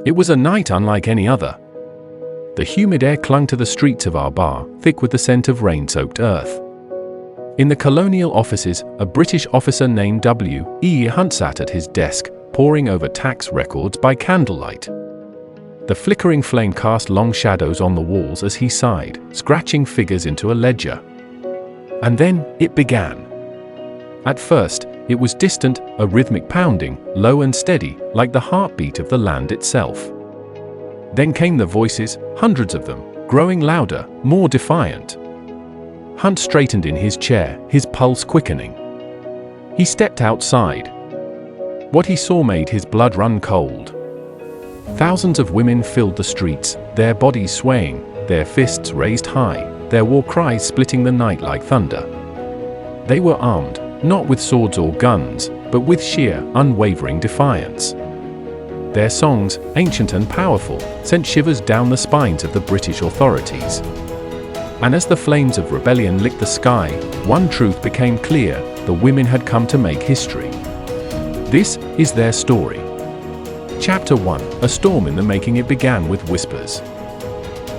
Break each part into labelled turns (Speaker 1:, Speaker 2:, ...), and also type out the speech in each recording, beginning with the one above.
Speaker 1: It was a night unlike any other. The humid air clung to the streets of our bar, thick with the scent of rain-soaked earth. In the Colonial offices, a British officer named W.E. Hunt sat at his desk, poring over tax records by candlelight. The flickering flame cast long shadows on the walls as he sighed, scratching figures into a ledger. And then, it began. At first, it was distant, a rhythmic pounding, low and steady, like the heartbeat of the land itself. Then came the voices, hundreds of them, growing louder, more defiant. Hunt straightened in his chair, his pulse quickening. He stepped outside. What he saw made his blood run cold. Thousands of women filled the streets, their bodies swaying, their fists raised high, their war cries splitting the night like thunder. They were armed, not with swords or guns, but with sheer, unwavering defiance. Their songs, ancient and powerful, sent shivers down the spines of the British authorities. And as the flames of rebellion licked the sky, one truth became clear: the women had come to make history. This is their story. Chapter 1, A Storm in the Making. It began with whispers.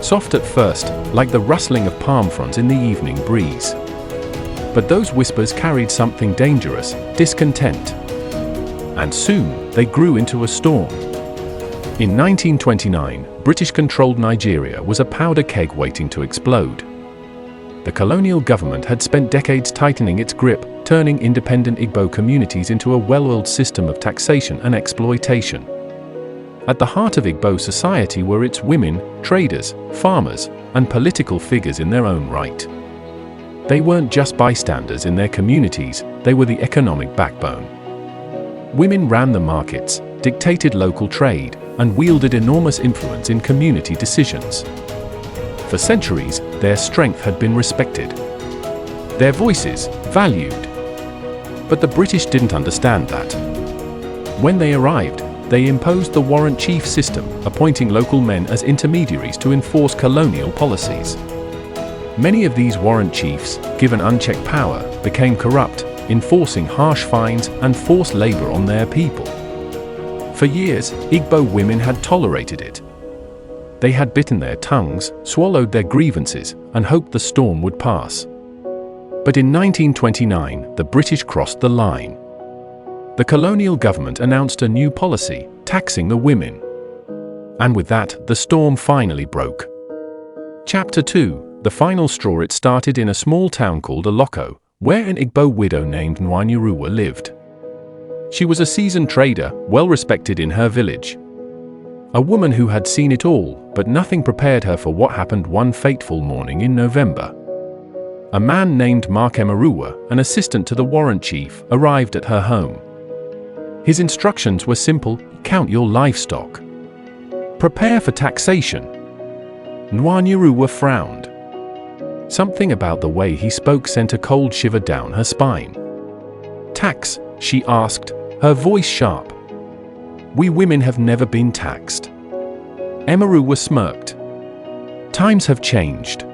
Speaker 1: Soft at first, like the rustling of palm fronds in the evening breeze. But those whispers carried something dangerous, discontent. And soon, they grew into a storm. In 1929, British-controlled Nigeria was a powder keg waiting to explode. The colonial government had spent decades tightening its grip, turning independent Igbo communities into a well-oiled system of taxation and exploitation. At the heart of Igbo society were its women, traders, farmers, and political figures in their own right. They weren't just bystanders in their communities, they were the economic backbone. Women ran the markets, dictated local trade, and wielded enormous influence in community decisions. For centuries, their strength had been respected. Their voices, valued. But the British didn't understand that. When they arrived, they imposed the warrant chief system, appointing local men as intermediaries to enforce colonial policies. Many of these warrant chiefs, given unchecked power, became corrupt, enforcing harsh fines and forced labor on their people. For years, Igbo women had tolerated it. They had bitten their tongues, swallowed their grievances, and hoped the storm would pass. But in 1929, the British crossed the line. The colonial government announced a new policy, taxing the women. And with that, the storm finally broke. Chapter 2, The Final Straw. It started in a small town called Oloko, where an Igbo widow named Nwanyiruwa lived. She was a seasoned trader, well respected in her village. A woman who had seen it all, but nothing prepared her for what happened one fateful morning in November. A man named Mark Emaruwa, an assistant to the warrant chief, arrived at her home. His instructions were simple: count your livestock. Prepare for taxation. Nwanyiruwa frowned. Something about the way he spoke sent a cold shiver down her spine. Tax? She asked, her voice sharp. We women have never been taxed. Emaruwa smirked. Times have changed.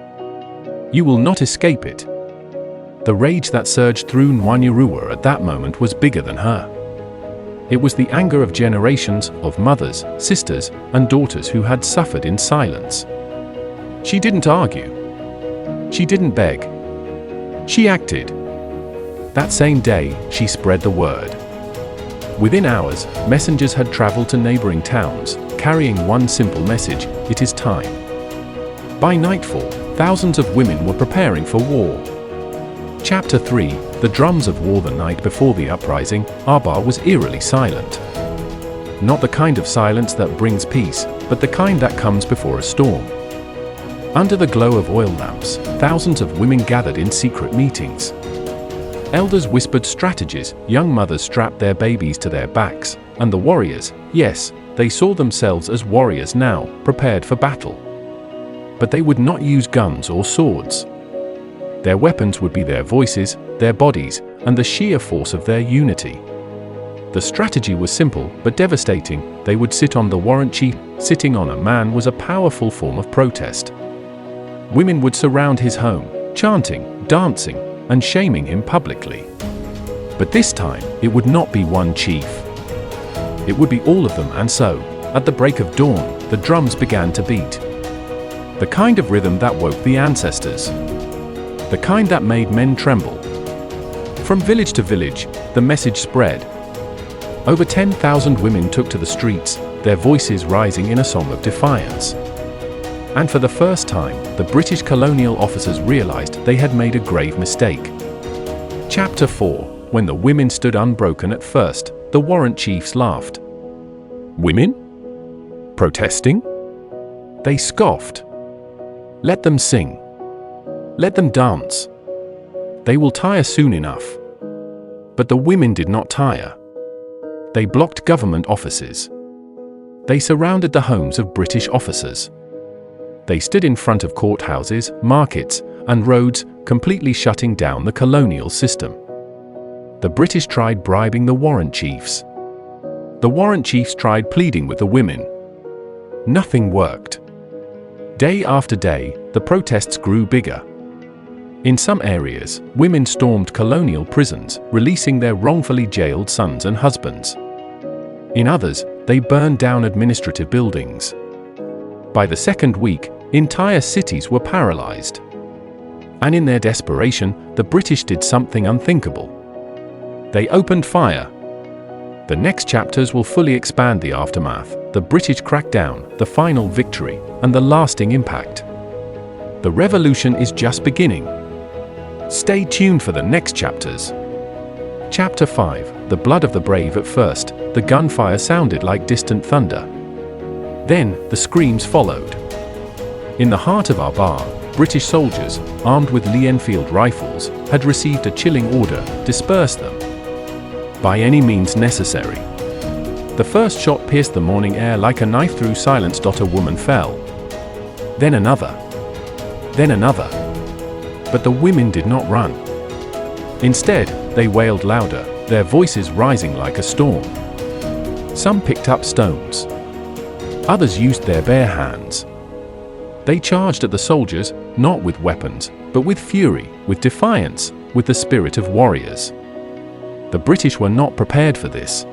Speaker 1: You will not escape it. The rage that surged through Nwanyiruwa at that moment was bigger than her. It was the anger of generations of mothers, sisters, and daughters who had suffered in silence. She didn't argue. She didn't beg. She acted. That same day, she spread the word. Within hours, messengers had traveled to neighboring towns, carrying one simple message: it is time. By nightfall, thousands of women were preparing for war. Chapter 3, The Drums of War. The night before the uprising, Aba was eerily silent. Not the kind of silence that brings peace, but the kind that comes before a storm. Under the glow of oil lamps, thousands of women gathered in secret meetings. Elders whispered strategies, young mothers strapped their babies to their backs, and the warriors, yes, they saw themselves as warriors now, prepared for battle. But they would not use guns or swords. Their weapons would be their voices, their bodies, and the sheer force of their unity. The strategy was simple, but devastating. They would sit on the warrant chief. Sitting on a man was a powerful form of protest. Women would surround his home, chanting, dancing, and shaming him publicly. But this time, it would not be one chief. It would be all of them, and so, At the break of dawn, the drums began to beat. The kind of rhythm that woke the ancestors. The kind that made men tremble. From village to village, the message spread. Over 10,000 women took to the streets, their voices rising in a song of defiance. And for the first time, the British colonial officers realized they had made a grave mistake. Chapter 4. When the women stood unbroken at first, the warrant chiefs laughed. Women? Protesting? They scoffed. Let them sing. Let them dance. They will tire soon enough. But the women did not tire. They blocked government offices. They surrounded the homes of British officers. They stood in front of courthouses, markets, and roads, completely shutting down the colonial system. The British tried bribing the warrant chiefs. The warrant chiefs tried pleading with the women. Nothing worked. Day after day, the protests grew bigger. In some areas, women stormed colonial prisons, releasing their wrongfully jailed sons and husbands. In others, they burned down administrative buildings. By the second week, entire cities were paralyzed. And in their desperation, the British did something unthinkable. They opened fire. The next chapters will fully expand the aftermath, the British crackdown, the final victory, and the lasting impact. The revolution is just beginning. Stay tuned for the next chapters. Chapter 5. The blood of the brave. At first, the gunfire sounded like distant thunder. Then, the screams followed. In the heart of our bar, British soldiers, armed with Lee Enfield rifles, had received a chilling order: disperse them. By any means necessary. The first shot pierced the morning air like a knife through silence. A woman fell. Then another. Then another. But the women did not run. Instead, they wailed louder, their voices rising like a storm. Some picked up stones. Others used their bare hands. They charged at the soldiers, not with weapons, but with fury, with defiance, with the spirit of warriors. The British were not prepared for this.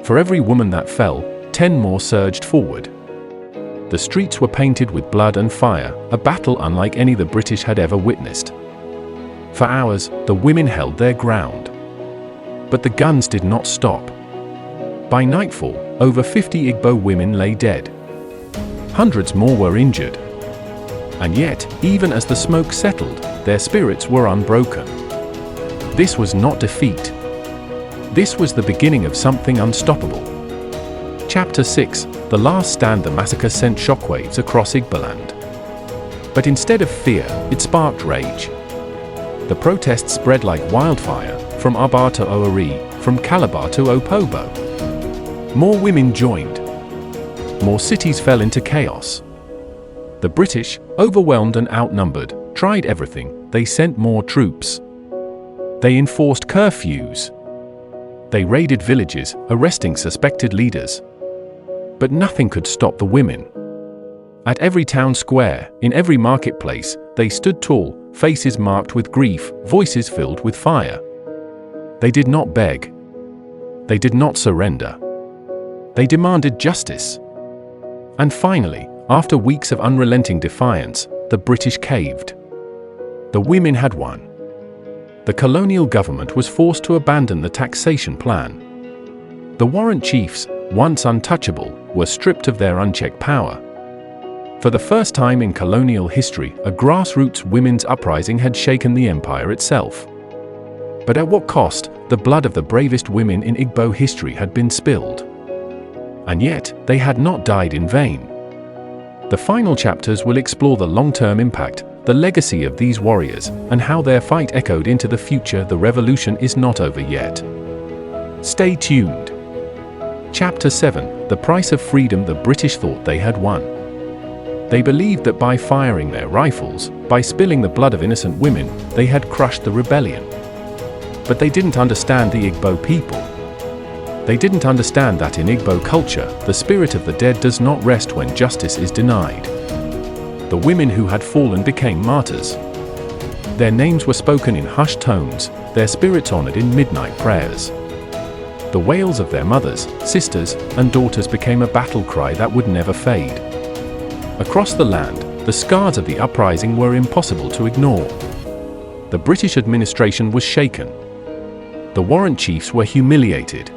Speaker 1: For every woman that fell, 10 more surged forward. The streets were painted with blood and fire, a battle unlike any the British had ever witnessed. For hours, the women held their ground. But the guns did not stop. By nightfall, over 50 Igbo women lay dead. Hundreds more were injured. And yet, even as the smoke settled, their spirits were unbroken. This was not defeat. This was the beginning of something unstoppable. Chapter 6. The Last Stand. The massacre sent shockwaves across Igboland. But instead of fear, it sparked rage. The protests spread like wildfire, from Aba to Owerri, from Calabar to Opobo. More women joined. More cities fell into chaos. The British, overwhelmed and outnumbered, tried everything. They sent more troops. They enforced curfews. They raided villages, arresting suspected leaders. But nothing could stop the women. At every town square, in every marketplace, they stood tall, faces marked with grief, voices filled with fire. They did not beg. They did not surrender. They demanded justice. And finally, after weeks of unrelenting defiance, the British caved. The women had won. The colonial government was forced to abandon the taxation plan. The warrant chiefs, once untouchable, were stripped of their unchecked power. For the first time in colonial history, a grassroots women's uprising had shaken the empire itself. But at what cost? The blood of the bravest women in Igbo history had been spilled. And yet, they had not died in vain. The final chapters will explore the long-term impact, the legacy of these warriors, and how their fight echoed into the future. The revolution is not over yet. Stay tuned. Chapter 7. The Price of Freedom. The British thought they had won. They believed that by firing their rifles, by spilling the blood of innocent women, they had crushed the rebellion. But they didn't understand the Igbo people. They didn't understand that in Igbo culture, the spirit of the dead does not rest when justice is denied. The women who had fallen became martyrs. Their names were spoken in hushed tones, their spirits honored in midnight prayers. The wails of their mothers, sisters, and daughters became a battle cry that would never fade. Across the land, the scars of the uprising were impossible to ignore. The British administration was shaken. The warrant chiefs were humiliated.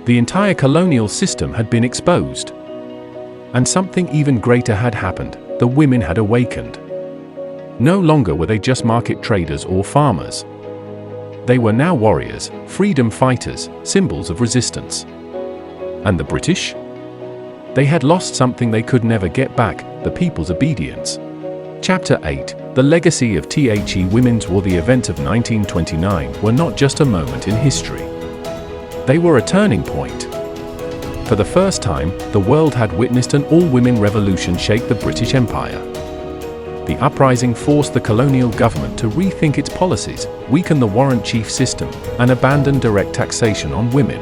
Speaker 1: The entire colonial system had been exposed. And something even greater had happened: the women had awakened. No longer were they just market traders or farmers. They were now warriors, freedom fighters, symbols of resistance. And the British? They had lost something they could never get back: the people's obedience. Chapter 8: The legacy of the Women's War. The events of 1929 were not just a moment in history. They were a turning point. For the first time, the world had witnessed an all-women revolution shake the British Empire. The uprising forced the colonial government to rethink its policies, weaken the warrant chief system, and abandon direct taxation on women.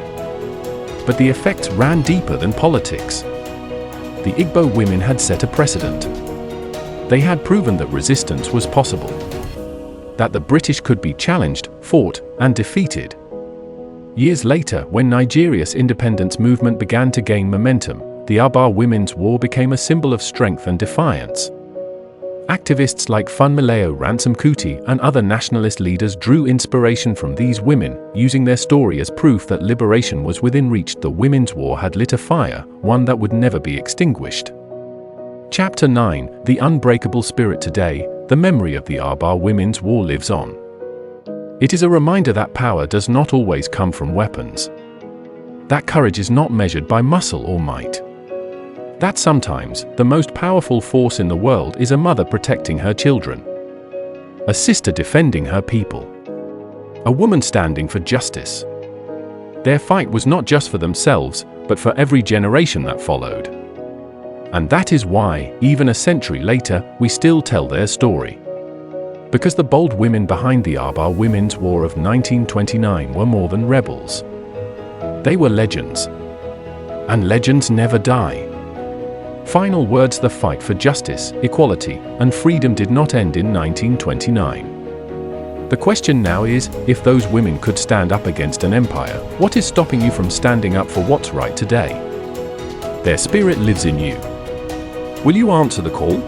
Speaker 1: But the effects ran deeper than politics. The Igbo women had set a precedent. They had proven that resistance was possible, that the British could be challenged, fought, and defeated. Years later, when Nigeria's independence movement began to gain momentum, the Igbo Women's War became a symbol of strength and defiance. Activists like Funmilayo Ransom Kuti and other nationalist leaders drew inspiration from these women, using their story as proof that liberation was within reach. The Women's War had lit a fire, one that would never be extinguished. Chapter 9: The Unbreakable Spirit. Today, the memory of the Igbo Women's War lives on. It is a reminder that power does not always come from weapons. That courage is not measured by muscle or might. That sometimes, the most powerful force in the world is a mother protecting her children, a sister defending her people, a woman standing for justice. Their fight was not just for themselves, but for every generation that followed. And that is why, even a century later, we still tell their story. Because the bold women behind the Igbo Women's War of 1929 were more than rebels. They were legends. And legends never die. Final words: the fight for justice, equality, and freedom did not end in 1929. The question now is, if those women could stand up against an empire, what is stopping you from standing up for what's right today? Their spirit lives in you. Will you answer the call?